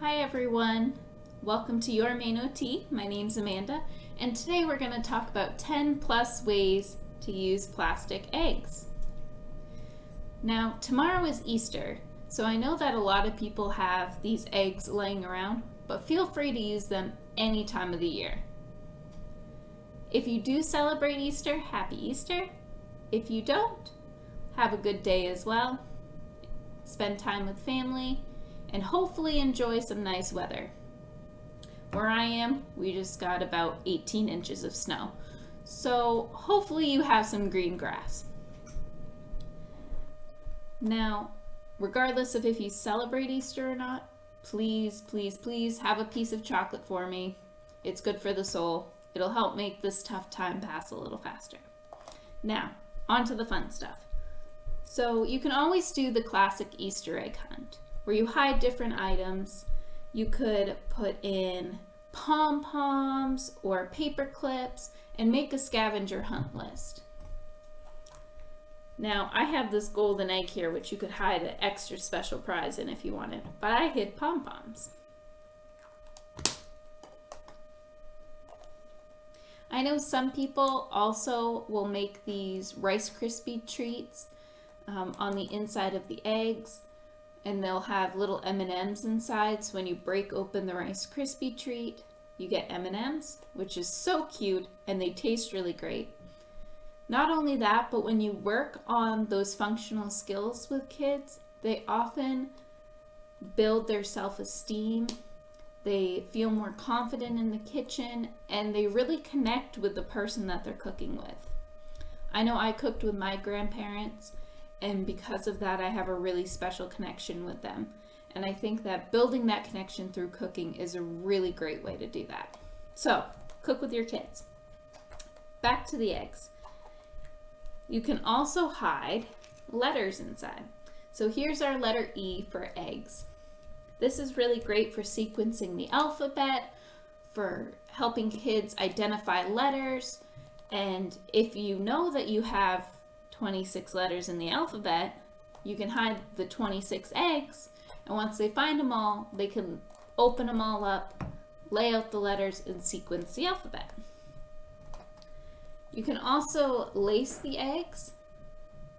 Hi everyone, welcome to Your Main OT. My name's Amanda, and today we're going to talk about 10 plus ways to use plastic eggs. Now, tomorrow is Easter, so I know that a lot of people have these eggs laying around, but feel free to use them any time of the year. If you do celebrate Easter, happy Easter. If you don't, have a good day as well. Spend time with family and hopefully enjoy some nice weather. Where I am, we just got about 18 inches of snow, so hopefully you have some green grass. Now, regardless of if you celebrate Easter or not, please, please, please have a piece of chocolate for me. It's good for the soul. It'll help make this tough time pass a little faster. Now, on to the fun stuff. So you can always do the classic Easter egg hunt, where you hide different items. You could put in pom-poms or paper clips and make a scavenger hunt list. Now, I have this golden egg here, which you could hide an extra special prize in if you wanted, but I hid pom-poms. I know some people also will make these Rice Krispie treats on the inside of the eggs, and they'll have little M&Ms inside, so when you break open the Rice Krispie treat, you get M&Ms, which is so cute, and they taste really great. Not only that, but when you work on those functional skills with kids, they often build their self-esteem, they feel more confident in the kitchen, and they really connect with the person that they're cooking with. I know I cooked with my grandparents, and because of that, I have a really special connection with them. And I think that building that connection through cooking is a really great way to do that. So, cook with your kids. Back to the eggs. You can also hide letters inside. So here's our letter E for eggs. This is really great for sequencing the alphabet, for helping kids identify letters, and if you know that you have 26 letters in the alphabet, you can hide the 26 eggs, and once they find them all, they can open them all up, lay out the letters, and sequence the alphabet. You can also lace the eggs.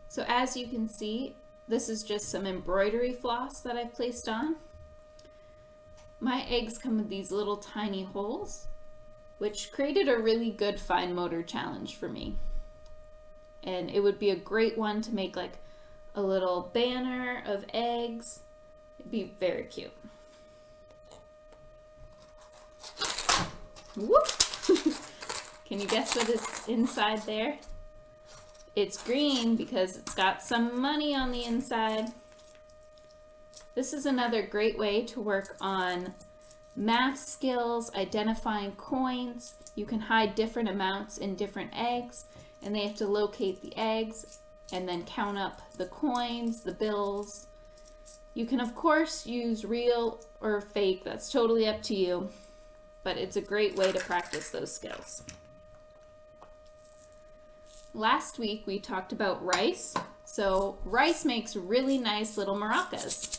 So as you can see, this is just some embroidery floss that I've placed on. My eggs come with these little tiny holes, which created a really good fine motor challenge for me. And it would be a great one to make like a little banner of eggs. It'd be very cute. Whoop! Can you guess what is inside there? It's green because it's got some money on the inside. This is another great way to work on math skills, identifying coins. You can hide different amounts in different eggs, and they have to locate the eggs and then count up the coins, the bills. You can of course use real or fake, that's totally up to you, but it's a great way to practice those skills. Last week we talked about rice. So rice makes really nice little maracas.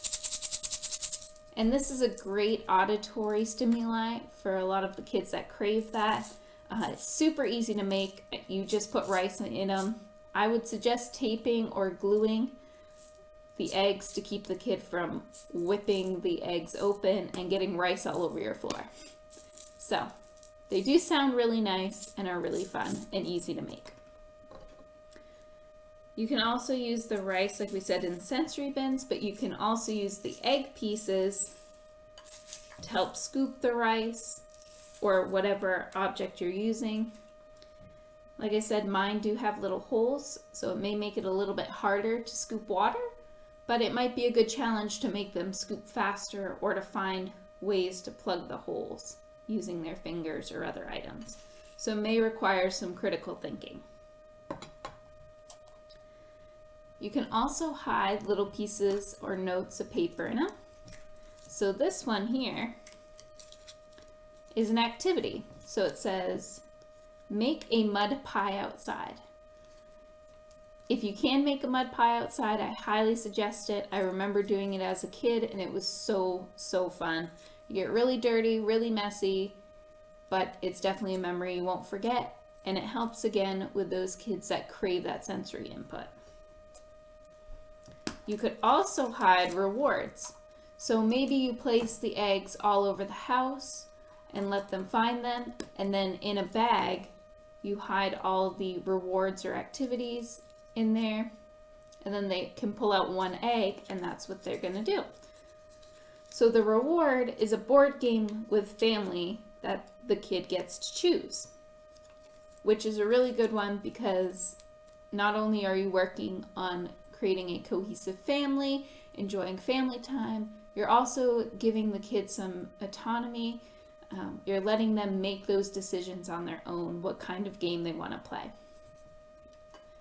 And this is a great auditory stimuli for a lot of the kids that crave that. It's super easy to make. You just put rice in them. I would suggest taping or gluing the eggs to keep the kid from whipping the eggs open and getting rice all over your floor. So they do sound really nice and are really fun and easy to make. You can also use the rice, like we said, in sensory bins, but you can also use the egg pieces to help scoop the rice or whatever object you're using. Like I said, mine do have little holes, so it may make it a little bit harder to scoop water, but it might be a good challenge to make them scoop faster or to find ways to plug the holes using their fingers or other items. So it may require some critical thinking. You can also hide little pieces or notes of paper in them. So this one here is an activity. So it says, make a mud pie outside. If you can make a mud pie outside, I highly suggest it. I remember doing it as a kid and it was so fun. You get really dirty, really messy, but it's definitely a memory you won't forget. And it helps again with those kids that crave that sensory input. You could also hide rewards. So maybe you place the eggs all over the house and let them find them, and then in a bag you hide all the rewards or activities in there, and then they can pull out one egg and that's what they're gonna do. So the reward is a board game with family that the kid gets to choose, which is a really good one because not only are you working on creating a cohesive family, enjoying family time, you're also giving the kids some autonomy. You're letting them make those decisions on their own, what kind of game they want to play.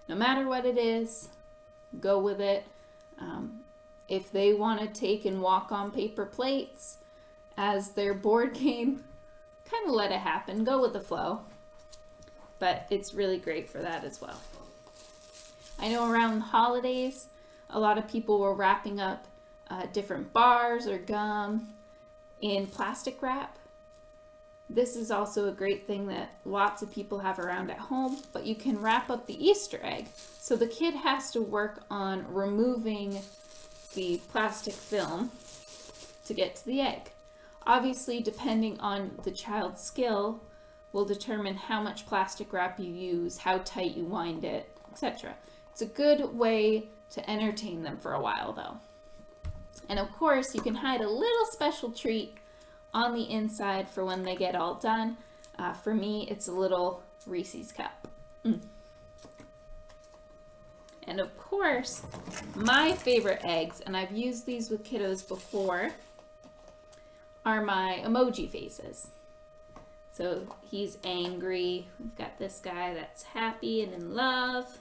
No matter what it is, go with it. If they want to take and walk on paper plates as their board game, kind of let it happen, go with the flow. But it's really great for that as well. I know around the holidays, a lot of people were wrapping up different bars or gum in plastic wrap. This is also a great thing that lots of people have around at home, but you can wrap up the Easter egg. So the kid has to work on removing the plastic film to get to the egg. Obviously, depending on the child's skill, will determine how much plastic wrap you use, how tight you wind it, etc. It's a good way to entertain them for a while though. And of course, you can hide a little special treat on the inside for when they get all done. For me, it's a little Reese's cup. And of course, my favorite eggs, and I've used these with kiddos before, are my emoji faces. So he's angry. We've got this guy that's happy and in love.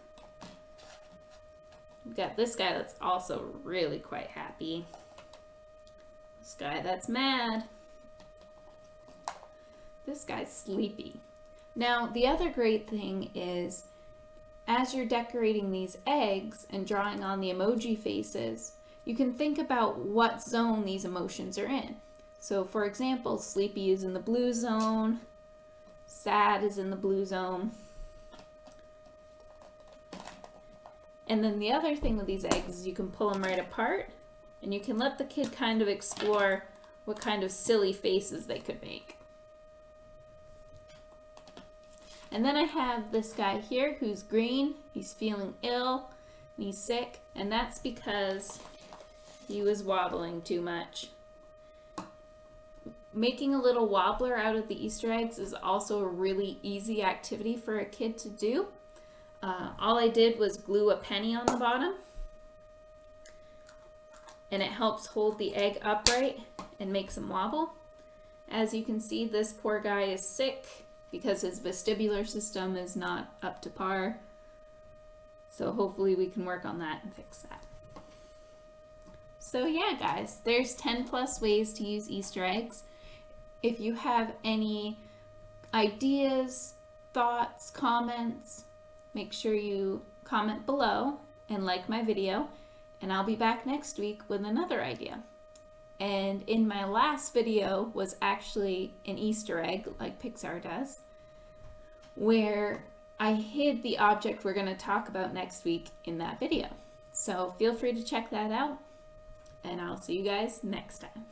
We've got this guy that's also really quite happy. This guy that's mad. This guy's sleepy. Now, the other great thing is, as you're decorating these eggs and drawing on the emoji faces, you can think about what zone these emotions are in. So for example, sleepy is in the blue zone, sad is in the blue zone. And then the other thing with these eggs is you can pull them right apart and you can let the kid kind of explore what kind of silly faces they could make. And then I have this guy here who's green. He's feeling ill and he's sick, and that's because he was wobbling too much. Making a little wobbler out of the Easter eggs is also a really easy activity for a kid to do. All I did was glue a penny on the bottom, and it helps hold the egg upright and makes him wobble. As you can see, this poor guy is sick because his vestibular system is not up to par. So hopefully we can work on that and fix that. So yeah, guys, there's 10 plus ways to use Easter eggs. If you have any ideas, thoughts, comments, make sure you comment below and like my video, and I'll be back next week with another idea. And in my last video was actually an Easter egg, like Pixar does, where I hid the object we're going to talk about next week in that video. So feel free to check that out, and I'll see you guys next time.